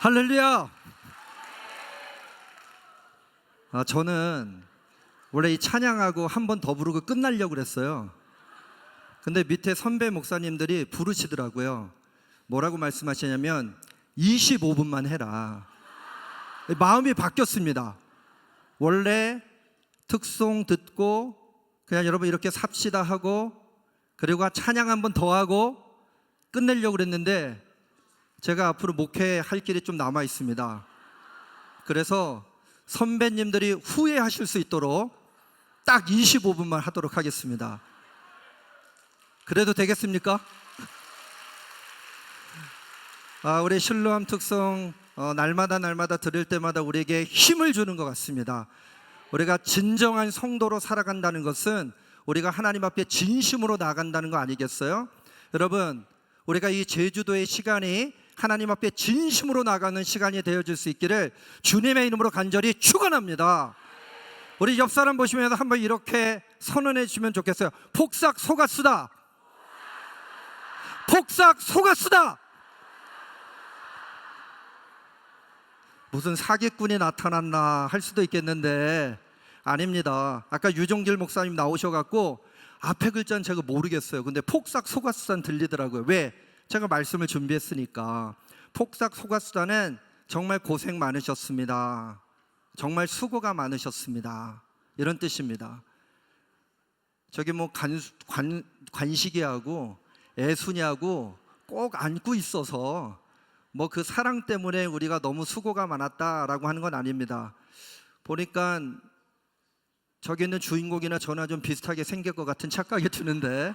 할렐루야! 저는 원래 이 찬양하고 한 번 더 부르고 끝나려고 그랬어요. 근데 밑에 선배 목사님들이 부르시더라고요. 뭐라고 말씀하시냐면 25분만 해라. 마음이 바뀌었습니다. 원래 특송 듣고 그냥 여러분 이렇게 삽시다 하고 그리고 찬양 한 번 더 하고 끝내려고 그랬는데 제가 앞으로 목회할 길이 좀 남아 있습니다. 그래서 선배님들이 후회하실 수 있도록 딱 25분만 하도록 하겠습니다. 그래도 되겠습니까? 우리 실로암 특송 날마다 들을 때마다 우리에게 힘을 주는 것 같습니다. 우리가 진정한 성도로 살아간다는 것은 우리가 하나님 앞에 진심으로 나간다는 거 아니겠어요? 여러분, 우리가 이 제주도의 시간이 하나님 앞에 진심으로 나가는 시간이 되어질 수 있기를 주님의 이름으로 간절히 축원합니다. 우리 옆 사람 보시면 한번 이렇게 선언해 주시면 좋겠어요. 폭삭 속았수다. 폭삭 속았수다. 무슨 사기꾼이 나타났나 할 수도 있겠는데 아닙니다. 아까 유종길 목사님 나오셔갖고 앞에 글자는 제가 모르겠어요. 근데 폭삭 속았수다는 들리더라고요. 왜? 제가 말씀을 준비했으니까. 폭삭 속았수다는 정말 고생 많으셨습니다. 정말 수고가 많으셨습니다. 이런 뜻입니다. 저기 뭐 관식이하고 애순이하고 꼭 안고 있어서 뭐 그 사랑 때문에 우리가 너무 수고가 많았다라고 하는 건 아닙니다. 보니까 저기 있는 주인공이나 저나 좀 비슷하게 생길 것 같은 착각이 드는데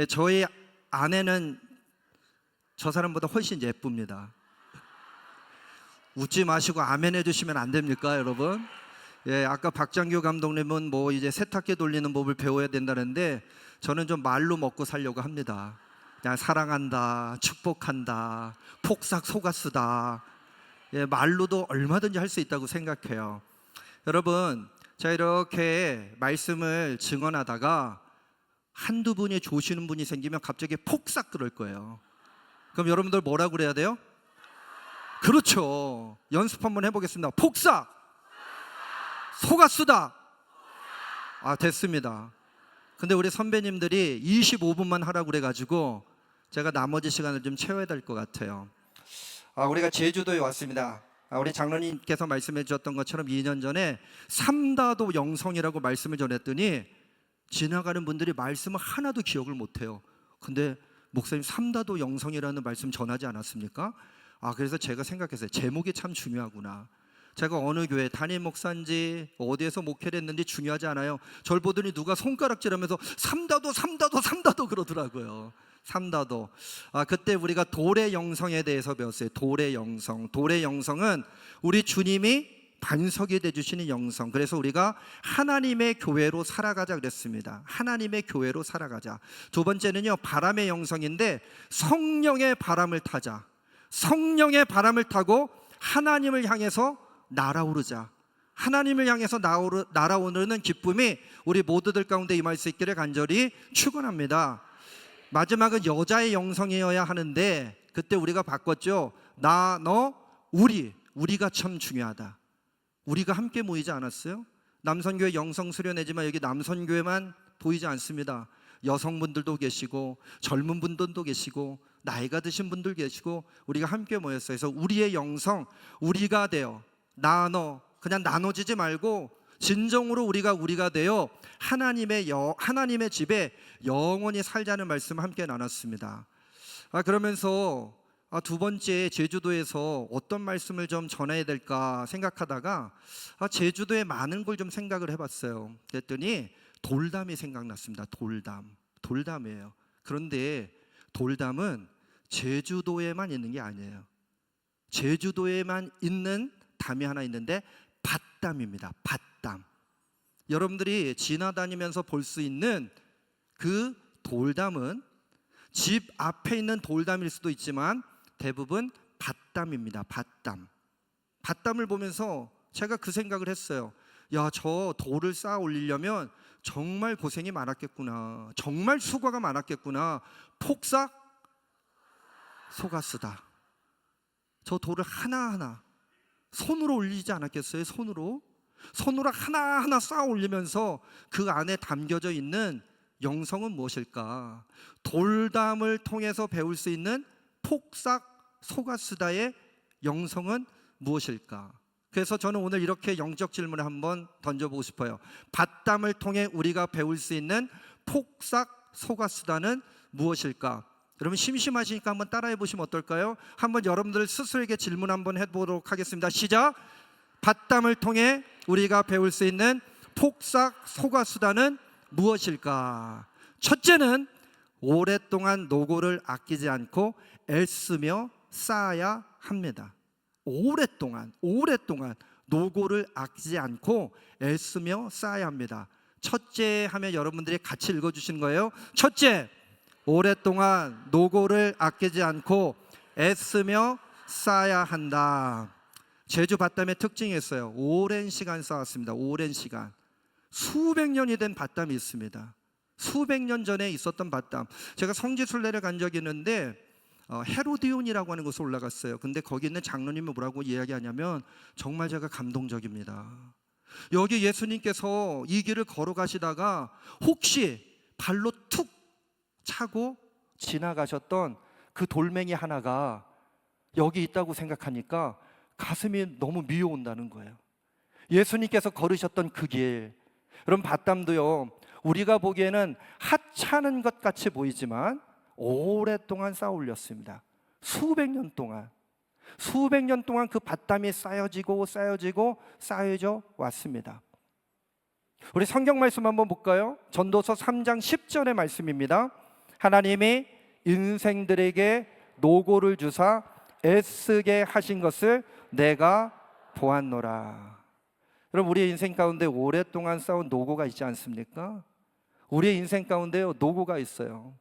저희 아내는 저 사람보다 훨씬 예쁩니다. 웃지 마시고 아멘 해주시면 안 됩니까, 여러분? 아까 박장규 감독님은 뭐 이제 세탁기 돌리는 법을 배워야 된다는데 저는 좀 말로 먹고 살려고 합니다. 그냥 사랑한다, 축복한다, 폭삭 속았수다. 말로도 얼마든지 할 수 있다고 생각해요. 여러분, 자 이렇게 말씀을 증언하다가 한두 분이 조시는 분이 생기면 갑자기 폭삭 그럴 거예요. 그럼 여러분들 뭐라고 그래야 돼요? 그렇죠. 연습 한번 해보겠습니다. 폭삭 속았수다. 됐습니다. 근데 우리 선배님들이 25분만 하라고 그래가지고 제가 나머지 시간을 좀 채워야 될 것 같아요. 우리가 제주도에 왔습니다. 우리 장로님께서 말씀해 주셨던 것처럼 2년 전에 삼다도 영성이라고 말씀을 전했더니 지나가는 분들이 말씀을 하나도 기억을 못해요. 근데 목사님 삼다도 영성이라는 말씀 전하지 않았습니까? 그래서 제가 생각했어요. 제목이 참 중요하구나. 제가 어느 교회 담임 목사인지 어디에서 목회를 했는지 중요하지 않아요. 절 보더니 누가 손가락질하면서 삼다도 그러더라고요. 삼다도. 그때 우리가 도래 영성에 대해서 배웠어요. 도래 영성. 도래 영성은 우리 주님이 반석이 되어주시는 영성. 그래서 우리가 하나님의 교회로 살아가자 그랬습니다. 하나님의 교회로 살아가자. 두 번째는요, 바람의 영성인데 성령의 바람을 타자. 성령의 바람을 타고 하나님을 향해서 날아오르자. 하나님을 향해서 날아오르는 기쁨이 우리 모두들 가운데 임할 수 있기를 간절히 축원합니다. 마지막은 여자의 영성이어야 하는데 그때 우리가 바꿨죠. 나, 너, 우리가 참 중요하다. 우리가 함께 모이지 않았어요? 남선교회 영성 수련회지만 여기 남선교회만 보이지 않습니다. 여성분들도 계시고 젊은 분들도 계시고 나이가 드신 분들 계시고 우리가 함께 모였어요. 그래서 우리의 영성, 우리가 되어 나, 너 그냥 나눠지지 말고 진정으로 우리가 되어 하나님의 집에 영원히 살자는 말씀 함께 나눴습니다. 그러면서 두 번째 제주도에서 어떤 말씀을 좀 전해야 될까 생각하다가 제주도에 많은 걸 좀 생각을 해봤어요. 그랬더니 돌담이 생각났습니다. 돌담이에요. 그런데 돌담은 제주도에만 있는 게 아니에요. 제주도에만 있는 담이 하나 있는데 밭담입니다. 밭담. 여러분들이 지나다니면서 볼 수 있는 그 돌담은 집 앞에 있는 돌담일 수도 있지만 대부분 밭담입니다. 밭담을 보면서 제가 그 생각을 했어요. 저 돌을 쌓아 올리려면 정말 고생이 많았겠구나. 정말 수고가 많았겠구나. 폭삭 속았수다. 저 돌을 하나하나 손으로 올리지 않았겠어요? 손으로 하나하나 쌓아 올리면서 그 안에 담겨져 있는 영성은 무엇일까? 돌담을 통해서 배울 수 있는 폭삭 소가스다의 영성은 무엇일까? 그래서 저는 오늘 이렇게 영적 질문을 한번 던져보고 싶어요. 밭담을 통해 우리가 배울 수 있는 폭삭 소가스다는 무엇일까? 여러분 심심하시니까 한번 따라해 보시면 어떨까요? 한번 여러분들 스스로에게 질문 한번 해보도록 하겠습니다. 시작! 밭담을 통해 우리가 배울 수 있는 폭삭 소가수다는 무엇일까? 첫째는 오랫동안 노고를 아끼지 않고 애쓰며 쌓아야 합니다. 오랫동안 노고를 아끼지 않고 애쓰며 쌓아야 합니다. 첫째 하면 여러분들이 같이 읽어주시는 거예요. 첫째, 오랫동안 노고를 아끼지 않고 애쓰며 쌓아야 한다. 제주 밭담의 특징이 있어요. 오랜 시간 쌓았습니다. 오랜 시간. 수백 년이 된 밭담이 있습니다. 수백 년 전에 있었던 밭담. 제가 성지순례를 간 적이 있는데 헤로디온이라고 하는 곳에 올라갔어요. 근데 거기 있는 장로님이 뭐라고 이야기하냐면 정말 제가 감동적입니다. 여기 예수님께서 이 길을 걸어가시다가 혹시 발로 툭 차고 지나가셨던 그 돌멩이 하나가 여기 있다고 생각하니까 가슴이 너무 미어온다는 거예요. 예수님께서 걸으셨던 그 길, 여러분 밭담도요, 우리가 보기에는 하찮은 것 같이 보이지만 오랫동안 쌓아 올렸습니다. 수백 년 동안 그 밭담이 쌓여지고 쌓여져 왔습니다. 우리 성경 말씀 한번 볼까요? 전도서 3장 10절의 말씀입니다. 하나님이 인생들에게 노고를 주사 애쓰게 하신 것을 내가 보았노라. 여러분 우리의 인생 가운데 오랫동안 쌓은 노고가 있지 않습니까? 우리의 인생 가운데요 노고가 있어요.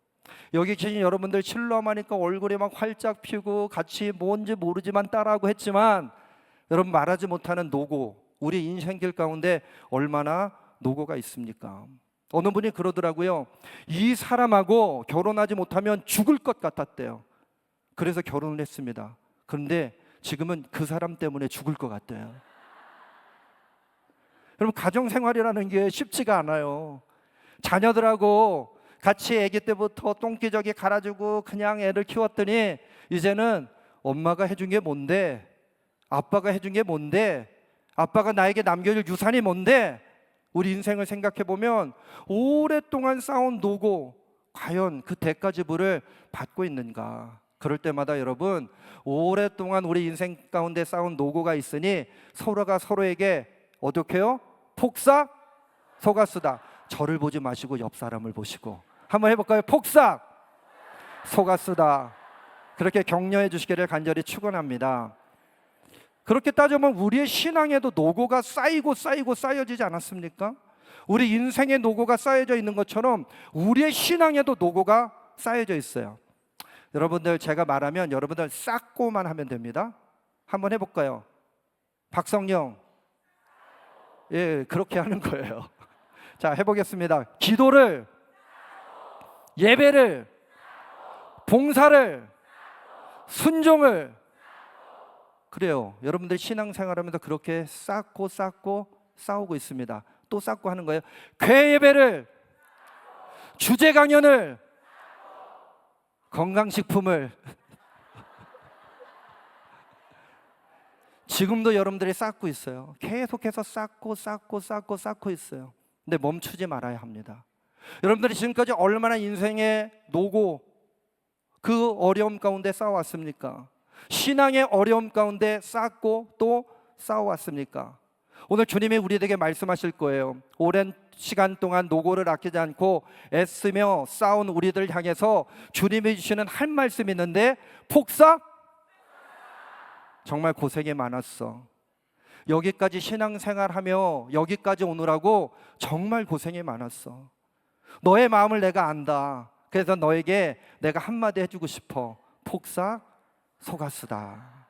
여기 계신 여러분들 실로하니까 얼굴이 막 활짝 피고 같이 뭔지 모르지만 따라하고 했지만 여러분 말하지 못하는 노고, 우리 인생길 가운데 얼마나 노고가 있습니까? 어느 분이 그러더라고요. 이 사람하고 결혼하지 못하면 죽을 것 같았대요. 그래서 결혼을 했습니다. 그런데 지금은 그 사람 때문에 죽을 것 같대요. 여러분 가정생활이라는 게 쉽지가 않아요. 자녀들하고 같이 아기 때부터 똥기저귀 갈아주고 그냥 애를 키웠더니 이제는 엄마가 해준 게 뭔데, 아빠가 해준 게 뭔데, 아빠가 나에게 남겨줄 유산이 뭔데, 우리 인생을 생각해 보면 오랫동안 쌓은 노고 과연 그 대가지불을 받고 있는가? 그럴 때마다 여러분 오랫동안 우리 인생 가운데 쌓은 노고가 있으니 서로가 서로에게 어떻게요? 폭삭 소가수다. 저를 보지 마시고 옆 사람을 보시고 한번 해볼까요? 폭삭 소가수다. 그렇게 격려해 주시기를 간절히 축원합니다. 그렇게 따져보면 우리의 신앙에도 노고가 쌓여지지 않았습니까? 우리 인생의 노고가 쌓여져 있는 것처럼 우리의 신앙에도 노고가 쌓여져 있어요. 여러분들 제가 말하면 여러분들 쌓고만 하면 됩니다. 한번 해볼까요? 박성령, 예, 그렇게 하는 거예요. 자, 해보겠습니다. 기도를, 예배를, 봉사를, 순종을, 그래요. 여러분들 신앙생활하면서 그렇게 쌓고 싸우고 있습니다. 또 쌓고 하는 거예요. 교회 예배를, 주제 강연을, 건강식품을 지금도 여러분들이 쌓고 있어요. 계속해서 쌓고 있어요. 근데 멈추지 말아야 합니다. 여러분들이 지금까지 얼마나 인생의 노고, 그 어려움 가운데 쌓아왔습니까? 신앙의 어려움 가운데 쌓고 또 쌓아왔습니까? 오늘 주님이 우리에게 말씀하실 거예요. 오랜 시간 동안 노고를 아끼지 않고 애쓰며 싸운 우리들 향해서 주님이 주시는 한 말씀이 있는데, 폭삭 정말 고생이 많았어. 여기까지 신앙생활하며 여기까지 오느라고 정말 고생이 많았어. 너의 마음을 내가 안다. 그래서 너에게 내가 한마디 해주고 싶어. 폭삭 소가수다.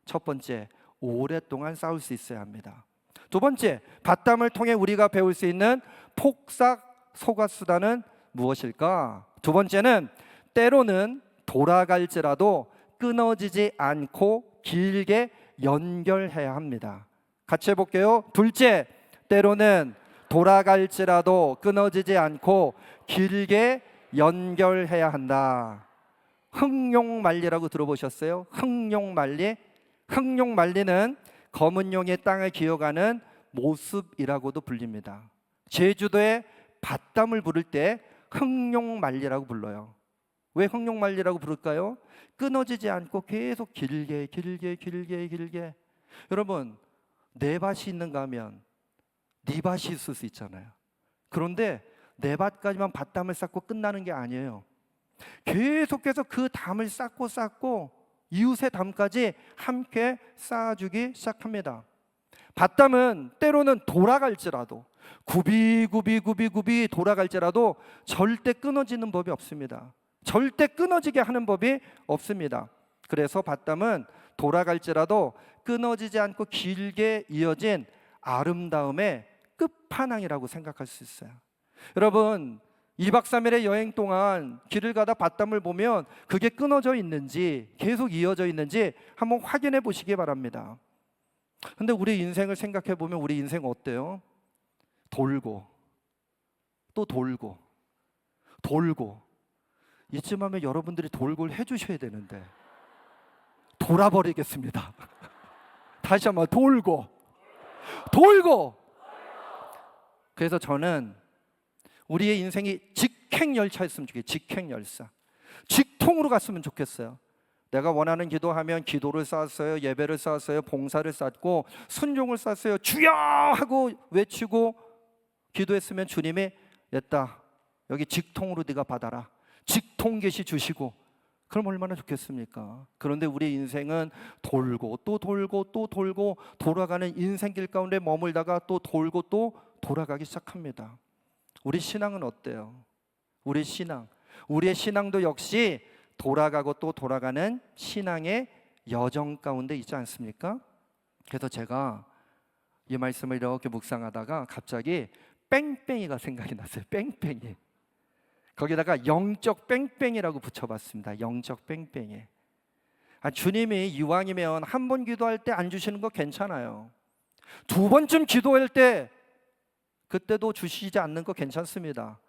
첫 번째, 오랫동안 싸울 수 있어야 합니다. 두 번째, 밭담을 통해 우리가 배울 수 있는 폭삭 소가수다는 무엇일까? 두 번째는 때로는 돌아갈지라도 끊어지지 않고 길게 연결해야 합니다. 같이 해볼게요. 둘째, 때로는 돌아갈지라도 끊어지지 않고 길게 연결해야 한다. 흑룡말리라고 들어보셨어요? 흑룡말리? 흑룡말리는 검은 용의 땅을 기어가는 모습이라고도 불립니다. 제주도에 밭담을 부를 때 흑룡말리라고 불러요. 왜 흑룡말리라고 부를까요? 끊어지지 않고 계속 길게 길게 길게 길게. 여러분, 내 밭이 있는가 하면 네 밭이 있을 수 있잖아요. 그런데 내 밭까지만 밭담을 쌓고 끝나는 게 아니에요. 계속해서 그 담을 쌓고 이웃의 담까지 함께 쌓아주기 시작합니다. 밭담은 때로는 돌아갈지라도 굽이 돌아갈지라도 절대 끊어지는 법이 없습니다. 절대 끊어지게 하는 법이 없습니다. 그래서 밭담은 돌아갈지라도 끊어지지 않고 길게 이어진 아름다움의 끝판왕이라고 생각할 수 있어요. 여러분, 2박 3일의 여행 동안 길을 가다 밭담을 보면 그게 끊어져 있는지 계속 이어져 있는지 한번 확인해 보시기 바랍니다. 근데 우리 인생을 생각해 보면 우리 인생 어때요? 돌고 또 돌고 이쯤 하면 여러분들이 돌고를 해주셔야 되는데 돌아버리겠습니다. 다시 한번 돌고. 그래서 저는 우리의 인생이 직행열차였으면 좋겠어요. 직행열차. 직통으로 갔으면 좋겠어요. 내가 원하는 기도하면 기도를 쌓았어요. 예배를 쌓았어요. 봉사를 쌓고 순종을 쌓았어요. 주여 하고 외치고 기도했으면 주님이 됐다, 여기 직통으로 네가 받아라, 직통 계시 주시고, 그럼 얼마나 좋겠습니까? 그런데 우리 인생은 돌고 또 돌아가는 인생길 가운데 머물다가 또 돌고 또 돌아가기 시작합니다. 우리 신앙은 어때요? 우리의 신앙도 역시 돌아가고 또 돌아가는 신앙의 여정 가운데 있지 않습니까? 그래서 제가 이 말씀을 이렇게 묵상하다가 갑자기 뺑뺑이가 생각이 났어요. 뺑뺑이. 거기다가 영적 뺑뺑이라고 붙여봤습니다. 영적 뺑뺑이. 주님이 이왕이면 한 번 기도할 때 안 주시는 거 괜찮아요. 두 번쯤 기도할 때 그때도 주시지 않는 거 괜찮습니다.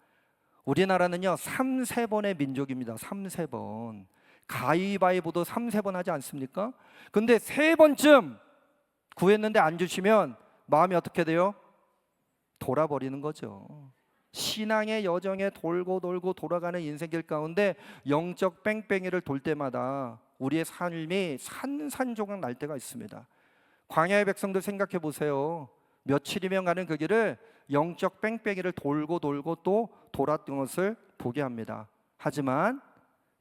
우리나라는요 3-4번의 민족입니다. 3-4번. 가위바위보도 3-4번 하지 않습니까? 근데 3번쯤 구했는데 안 주시면 마음이 어떻게 돼요? 돌아버리는 거죠. 신앙의 여정에 돌고 돌아가는 인생길 가운데 영적 뺑뺑이를 돌 때마다 우리의 삶이 산산조각 날 때가 있습니다. 광야의 백성들 생각해 보세요. 며칠이면 가는 그 길을 영적 뺑뺑이를 돌고 또 돌았던 것을 보게 합니다. 하지만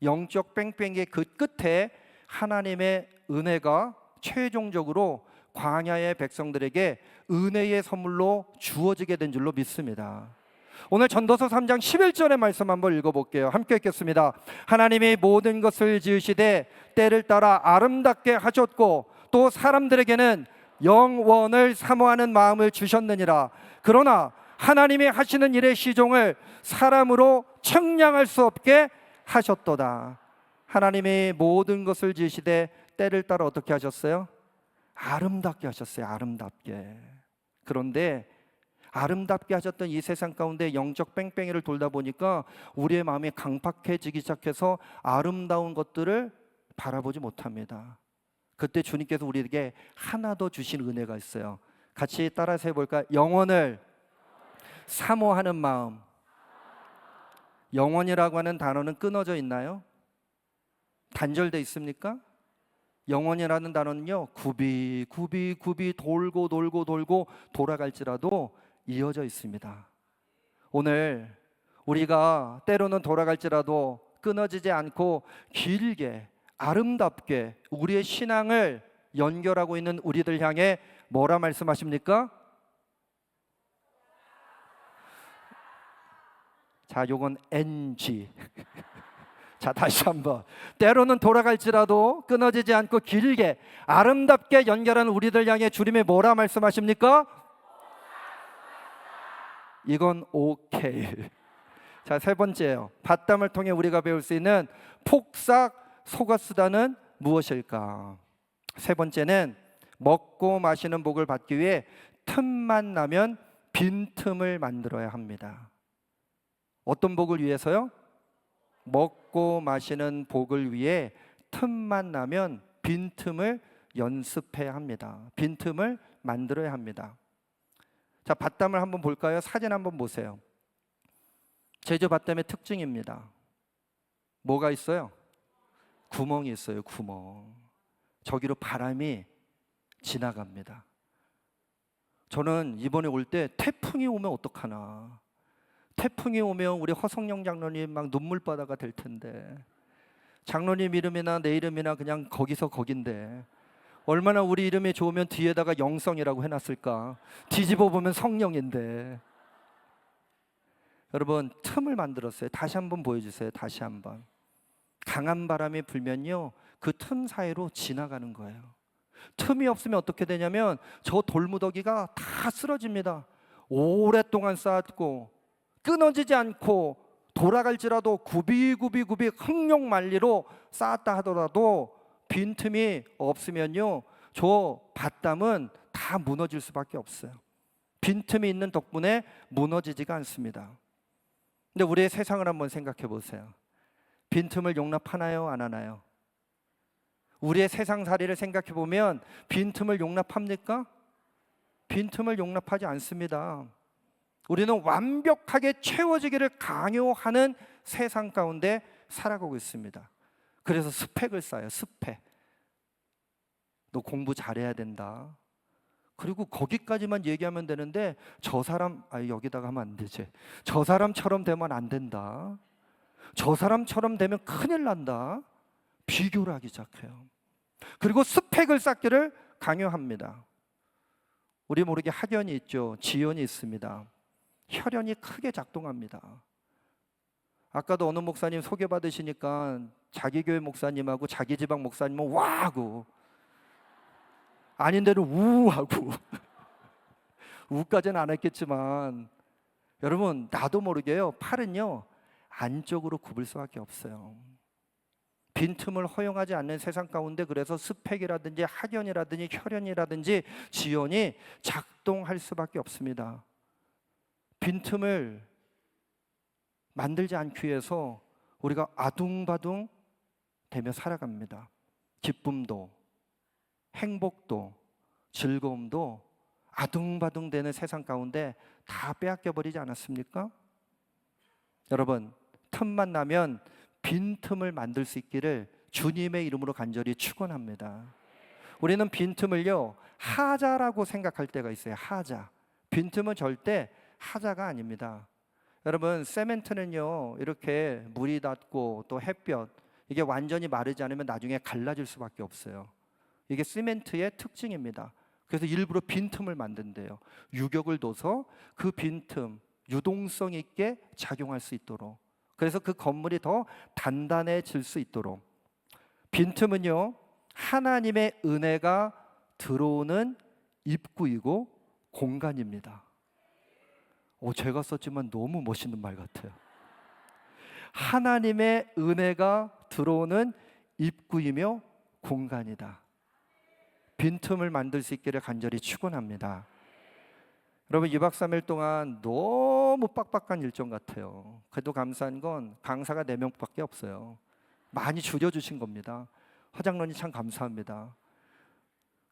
영적 뺑뺑이의 그 끝에 하나님의 은혜가 최종적으로 광야의 백성들에게 은혜의 선물로 주어지게 된 줄로 믿습니다. 오늘 전도서 3장 11절의 말씀 한번 읽어볼게요. 함께 읽겠습니다. 하나님이 모든 것을 지으시되 때를 따라 아름답게 하셨고 또 사람들에게는 영원을 사모하는 마음을 주셨느니라. 그러나 하나님이 하시는 일의 시종을 사람으로 측량할 수 없게 하셨도다. 하나님이 모든 것을 지으시되 때를 따라 어떻게 하셨어요? 아름답게 하셨어요. 아름답게. 그런데 아름답게 하셨던 이 세상 가운데 영적 뺑뺑이를 돌다 보니까 우리의 마음이 강팍해지기 시작해서 아름다운 것들을 바라보지 못합니다. 그때 주님께서 우리에게 하나 더 주신 은혜가 있어요. 같이 따라서 해볼까요? 영원을 사모하는 마음. 영원이라고 하는 단어는 끊어져 있나요? 단절돼 있습니까? 영원이라는 단어는요 굽이 돌고 돌아갈지라도 이어져 있습니다. 오늘 우리가 때로는 돌아갈지라도 끊어지지 않고 길게 아름답게 우리의 신앙을 연결하고 있는 우리들 향해 뭐라 말씀하십니까? 자, 요건 NG. 자, 다시 한번. 때로는 돌아갈지라도 끊어지지 않고 길게 아름답게 연결하는 우리들 향해 주님이 뭐라 말씀하십니까? 이건 오케이. 자, 세 번째요. 밭담을 통해 우리가 배울 수 있는 폭삭 속았수다는 무엇일까? 세 번째는 먹고 마시는 복을 받기 위해 틈만 나면 빈틈을 만들어야 합니다. 어떤 복을 위해서요? 먹고 마시는 복을 위해 틈만 나면 빈틈을 연습해야 합니다. 빈틈을 만들어야 합니다. 자, 밭담을 한번 볼까요? 사진 한번 보세요. 제주 밭담의 특징입니다. 뭐가 있어요? 구멍이 있어요. 구멍. 저기로 바람이 지나갑니다. 저는 이번에 올 때 태풍이 오면 어떡하나, 태풍이 오면 우리 허성영 장로님 막 눈물바다가 될 텐데, 장로님 이름이나 내 이름이나 그냥 거기서 거긴데 얼마나 우리 이름이 좋으면 뒤에다가 영성이라고 해놨을까. 뒤집어 보면 성령인데. 여러분, 틈을 만들었어요. 다시 한번 보여주세요. 다시 한번. 강한 바람이 불면요, 그 틈 사이로 지나가는 거예요. 틈이 없으면 어떻게 되냐면 저 돌무더기가 다 쓰러집니다. 오랫동안 쌓았고 끊어지지 않고 돌아갈지라도 굽이굽이 흥룡만리로 쌓았다 하더라도 빈틈이 없으면요, 저 밭담은 다 무너질 수밖에 없어요. 빈틈이 있는 덕분에 무너지지가 않습니다. 근데 우리의 세상을 한번 생각해 보세요. 빈틈을 용납하나요? 안 하나요? 우리의 세상살이를 생각해 보면 빈틈을 용납합니까? 빈틈을 용납하지 않습니다. 우리는 완벽하게 채워지기를 강요하는 세상 가운데 살아가고 있습니다. 그래서 스펙을 쌓아요. 스펙. 너 공부 잘해야 된다. 그리고 거기까지만 얘기하면 되는데 저 사람, 여기다가 하면 안 되지. 저 사람처럼 되면 안 된다. 저 사람처럼 되면 큰일 난다. 비교를 하기 시작해요. 그리고 스펙을 쌓기를 강요합니다. 우리 모르게 학연이 있죠. 지연이 있습니다. 혈연이 크게 작동합니다. 아까도 어느 목사님 소개받으시니까 자기 교회 목사님하고 자기 지방 목사님은 와하고 아닌 데는 우하고 우까지는 안 했겠지만, 여러분, 나도 모르게요, 팔은요 안쪽으로 굽을 수밖에 없어요. 빈틈을 허용하지 않는 세상 가운데 그래서 스펙이라든지 학연이라든지 혈연이라든지 지연이 작동할 수밖에 없습니다. 빈틈을 만들지 않기 위해서 우리가 아둥바둥 되며 살아갑니다. 기쁨도 행복도 즐거움도 아둥바둥 되는 세상 가운데 다 빼앗겨 버리지 않았습니까? 여러분, 틈만 나면 빈틈을 만들 수 있기를 주님의 이름으로 간절히 축원합니다. 우리는 빈틈을요 하자라고 생각할 때가 있어요. 하자. 빈틈은 절대 하자가 아닙니다. 여러분, 세멘트는요 이렇게 물이 닿고 또 햇볕, 이게 완전히 마르지 않으면 나중에 갈라질 수밖에 없어요. 이게 시멘트의 특징입니다. 그래서 일부러 빈틈을 만든대요. 유격을 둬서 그 빈틈 유동성 있게 작용할 수 있도록, 그래서 그 건물이 더 단단해질 수 있도록. 빈틈은요 하나님의 은혜가 들어오는 입구이고 공간입니다. 제가 썼지만 너무 멋있는 말 같아요. 하나님의 은혜가 들어오는 입구이며 공간이다. 빈틈을 만들 수 있기를 간절히 축원합니다. 여러분, 2박 3일 동안 너무 빡빡한 일정 같아요. 그래도 감사한 건 강사가 4명밖에 없어요. 많이 줄여주신 겁니다. 화장론이 참 감사합니다.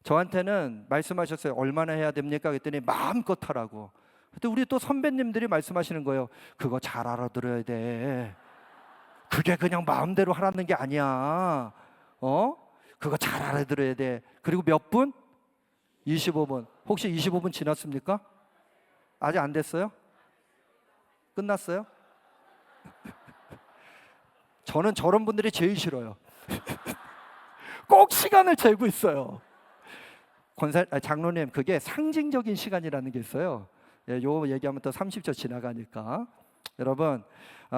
저한테는 말씀하셨어요. 얼마나 해야 됩니까? 그랬더니 마음껏 하라고. 근데 우리 또 선배님들이 말씀하시는 거예요. 그거 잘 알아들어야 돼. 그게 그냥 마음대로 하라는 게 아니야. 그거 잘 알아들어야 돼. 그리고 몇 분? 25분. 혹시 25분 지났습니까? 아직 안 됐어요? 끝났어요? 저는 저런 분들이 제일 싫어요. 꼭 시간을 재고 있어요. 장로님, 그게 상징적인 시간이라는 게 있어요. 요 얘기하면 또 30초 지나가니까. 여러분,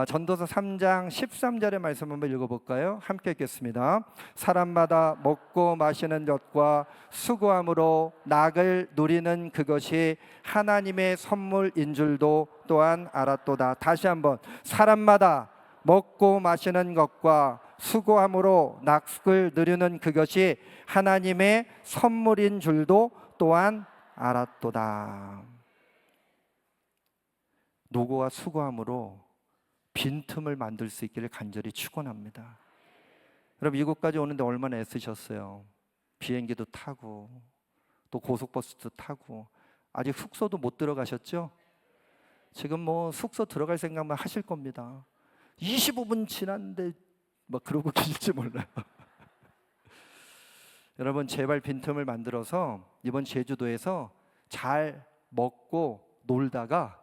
전도서 3장 13절의 말씀 한번 읽어볼까요? 함께 읽겠습니다. 사람마다 먹고 마시는 것과 수고함으로 낙을 누리는 그것이 하나님의 선물인 줄도 또한 알았도다. 다시 한번, 사람마다 먹고 마시는 것과 수고함으로 낙을 누리는 그것이 하나님의 선물인 줄도 또한 알았도다. 노고와 수고함으로 빈틈을 만들 수 있기를 간절히 축원합니다. 여러분, 이곳까지 오는데 얼마나 애쓰셨어요. 비행기도 타고 또 고속버스도 타고, 아직 숙소도 못 들어가셨죠? 지금 뭐 숙소 들어갈 생각만 하실 겁니다. 25분 지났는데 뭐 그러고 계실지 몰라요. 여러분, 제발 빈틈을 만들어서 이번 제주도에서 잘 먹고 놀다가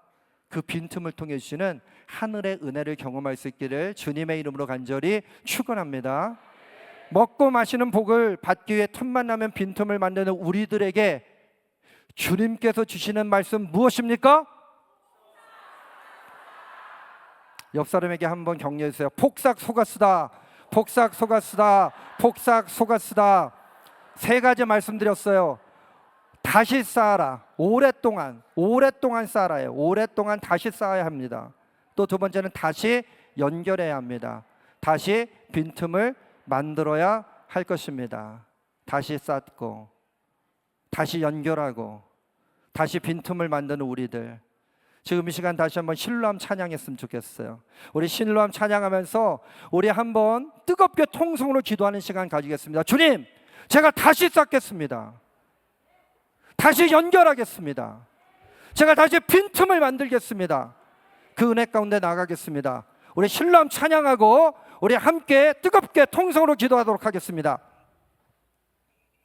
그 빈틈을 통해 주시는 하늘의 은혜를 경험할 수 있기를 주님의 이름으로 간절히 축원합니다. 먹고 마시는 복을 받기 위해 틈만 나면 빈틈을 만드는 우리들에게 주님께서 주시는 말씀 무엇입니까? 옆 사람에게 한번 격려해 주세요. 폭삭 속았으다. 폭삭 속았으다. 폭삭 속았으다. 세 가지 말씀드렸어요. 다시 쌓아라. 오랫동안 쌓아라요. 오랫동안 다시 쌓아야 합니다. 또 두 번째는 다시 연결해야 합니다. 다시 빈틈을 만들어야 할 것입니다. 다시 쌓고 다시 연결하고 다시 빈틈을 만드는 우리들, 지금 이 시간 다시 한번 신뢰함 찬양했으면 좋겠어요. 우리 신뢰함 찬양하면서 우리 한번 뜨겁게 통성으로 기도하는 시간 가지겠습니다. 주님, 제가 다시 쌓겠습니다. 다시 연결하겠습니다. 제가 다시 빈틈을 만들겠습니다. 그 은혜 가운데 나가겠습니다. 우리 신뢰함 찬양하고 우리 함께 뜨겁게 통성으로 기도하도록 하겠습니다.